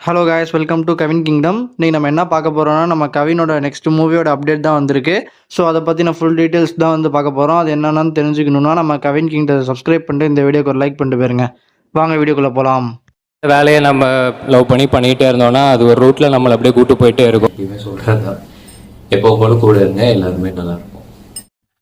Hello guys, welcome to Kavin kingdom. இன்றைக்கி நம்ம என்ன பார்க்க போகிறோம்னா, நம்ம கவினோட நெக்ஸ்ட் மூவியோட அப்டேட் தான் வந்திருக்கு. ஸோ அதை பற்றின ஃபுல் டீட்டெயில்ஸ் தான் வந்து பார்க்க போகிறோம். அது என்னென்னு தெரிஞ்சுக்கணுன்னா நம்ம கவின் கிங்டத்தை சப்ஸ்கிரைப் பண்ணிட்டு இந்த வீடியோக்கு ஒரு லைக் பண்ணிட்டு போயிருங்க. வாங்க வீடியோக்குள்ளே போகலாம். வேலையை நம்ம லவ் பண்ணிகிட்டே இருந்தோம்னா அது ஒரு ரூட்டில் நம்மளை அப்படியே கூட்டு போயிட்டே இருக்கும். எப்பயுமே சொல்கிறது தான், எப்போ போல கூட இருங்க, எல்லாருமே நல்லாயிருக்கும்.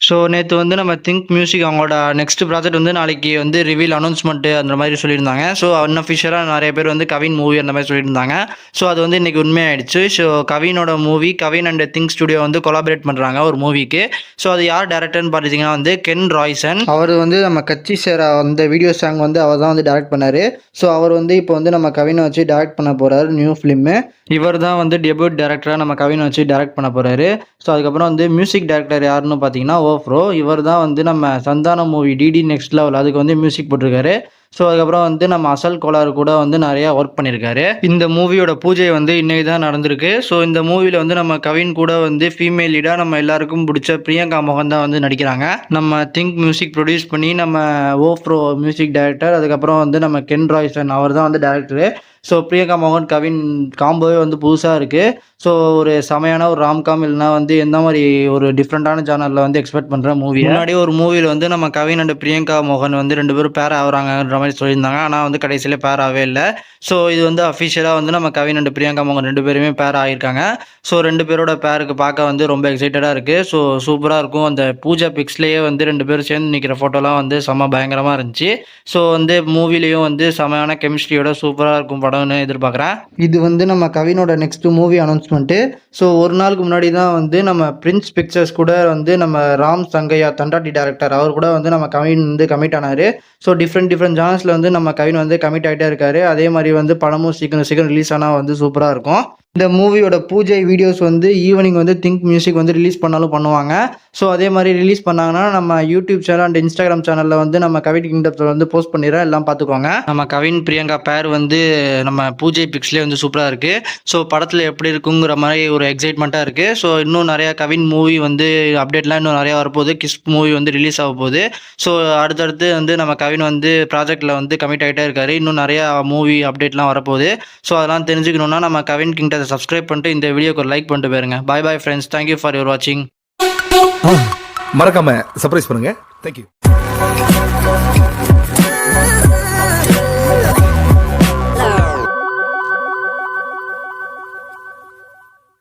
ஸோ நேற்று வந்து நம்ம திங்க் மியூசிக் அவங்களோட நெக்ஸ்ட் ப்ராஜெக்ட் வந்து நாளைக்கு வந்து ரிவீல் அனௌன்ஸ்மெண்ட்டு அந்த மாதிரி சொல்லியிருந்தாங்க. ஸோ அன்அஃபிஷியலாக நிறைய பேர் வந்து கவின் மூவி அந்த மாதிரி சொல்லியிருந்தாங்க. ஸோ அது வந்து இன்றைக்கி உண்மையாயிடுச்சு. ஸோ கவினோட movie Kavin and think studio வந்து கொலாபரேட் பண்ணுறாங்க ஒரு மூவிக்கு. ஸோ அது யார் டேரக்டர்னு பார்த்தீங்கன்னா வந்து கென் ராய்சன். அவர் வந்து நம்ம கட்சி சேர அந்த வீடியோ சாங் வந்து அவர் தான் வந்து டேரக்ட் பண்ணார். ஸோ அவர் வந்து இப்போ வந்து நம்ம கவினை வச்சு டேரக்ட் பண்ண போகிறாரு நியூ ஃபிலிம்மு. இவர் தான் வந்து டெபியூட் டேரக்டராக நம்ம கவினை வச்சு டேரக்ட் பண்ண போகிறாரு. ஸோ அதுக்கப்புறம் வந்து மியூசிக் டேரக்டர் யாருன்னு பார்த்தீங்கன்னா ஓஃப்ரோ. இவர் தான் வந்து நம்ம Santhanam movie DD next level அதுக்கு வந்து மியூசிக் போட்டிருக்காரு. ஸோ அதுக்கப்புறம் வந்து நம்ம அசல் கோளாறு கூட வந்து நிறையா ஒர்க் பண்ணியிருக்காரு. இந்த மூவியோட பூஜை வந்து இன்னைக்கு தான் நடந்திருக்கு. ஸோ இந்த மூவியில் வந்து நம்ம கவின் கூட வந்து ஃபீமேல் லீடாக நம்ம எல்லாருக்கும் பிடிச்ச பிரியங்கா மோகன் தான் வந்து நடிக்கிறாங்க. நம்ம திங்க் மியூசிக் ப்ரொடியூஸ் பண்ணி நம்ம ஓஃப்ரோ மியூசிக் டைரக்டர், அதுக்கப்புறம் வந்து நம்ம கென் ராய்சன் அவர் தான் வந்து டேரக்டரு. ஸோ பிரியங்கா மோகன் கவின் காம்போவே வந்து புதுசாக இருக்குது. ஸோ ஒரு செமையான ஒரு ராம்காம் இல்லைனா வந்து எந்த மாதிரி ஒரு டிஃப்ரெண்ட்டான ஜானரில் வந்து எக்ஸ்பெக்ட் பண்ணுற மூவி. முன்னாடி ஒரு மூவியில் வந்து நம்ம கவின் அண்ட் பிரியங்கா மோகன் வந்து 2 பேரும் பேர் ஆகுறாங்கன்ற மாதிரி சொல்லியிருந்தாங்க. ஆனால் வந்து கடைசியில் பேர் ஆகவே இல்லை. ஸோ இது வந்து அஃபிஷியலாக வந்து நம்ம கவின் அண்ட் பிரியங்கா மோகன் 2 பேருமே பேர் ஆகியிருக்காங்க. ஸோ 2 பேரோட பேருக்கு பார்க்க வந்து ரொம்ப எக்ஸைட்டடாக இருக்குது. ஸோ சூப்பராக இருக்கும். அந்த பூஜா பிக்ஸ்லேயே வந்து 2 பேரும் சேர்ந்து நிற்கிற ஃபோட்டோலாம் வந்து செம்ம பயங்கரமாக இருந்துச்சு. ஸோ வந்து மூவிலையும் வந்து செமையான கெமிஸ்ட்ரியோட சூப்பராக இருக்கும் படம்னு எதிர்பார்க்குறேன். இது வந்து நம்ம கவினோட நெக்ஸ்ட் மூவி அனௌன்ஸ்மெண்ட்டு. ஸோ ஒரு நாளுக்கு முன்னாடி தான் வந்து நம்ம பிரின்ஸ் பிக்சர்ஸ் கூட வந்து நம்ம ராம் சங்கையா தண்டாட்டி டேரக்டர் அவர் கூட வந்து நம்ம கவின் வந்து கமிட் ஆனார். ஸோ டிஃப்ரெண்ட் ஜானர்ஸில் வந்து நம்ம கவின் வந்து கமிட் ஆகிட்டே இருக்காரு. அதே மாதிரி வந்து படமும் சீக்கிரம் ரிலீஸ் ஆனால் வந்து சூப்பராக இருக்கும். இந்த மூவியோட பூஜை வீடியோஸ் வந்து ஈவினிங் வந்து திங்க் மியூசிக் வந்து ரிலீஸ் பண்ணாலும் பண்ணுவாங்க. ஸோ அதே மாதிரி ரிலீஸ் பண்ணாங்கன்னா நம்ம யூடியூப் சேனல் அண்ட் இன்ஸ்டாகிராம் சேனலில் வந்து நம்ம கவின் கிங்டத்தில் வந்து போஸ்ட் பண்ணிடுறோம், எல்லாம் பார்த்துக்கோங்க. நம்ம கவின் பிரியங்கா பேர் வந்து நம்ம பூஜை பிக்ஸ்லேயே வந்து சூப்பராக இருக்குது. ஸோ படத்தில் எப்படி இருக்குங்கிற மாதிரி ஒரு எக்ஸைட்மெண்ட்டாக இருக்குது. ஸோ இன்னும் நிறையா கவின் மூவி வந்து அப்டேட்லாம் இன்னும் நிறையா வரப்போகுது. கிஸ் மூவி வந்து ரிலீஸ் ஆக போகுது. ஸோ அடுத்தடுத்து வந்து நம்ம கவின் வந்து ப்ராஜெக்டில் வந்து கமிட் ஆகிட்டே இருக்காரு. இன்னும் நிறையா மூவி அப்டேட்லாம் வரப்போகுது. ஸோ அதெல்லாம் தெரிஞ்சுக்கணுன்னா நம்ம கவின் கிங்டத்தை சப்ஸ்கிரைப் பண்ணிட்டு இந்த வீடியோக்கு ஒரு லைக் பண்ணிட்டு போயிருங்க. Bye bye friends, thank you for your வாட்சிங். மறக்காம சர்ப்ரைஸ் பண்ணுங்க. தேங்க்யூ.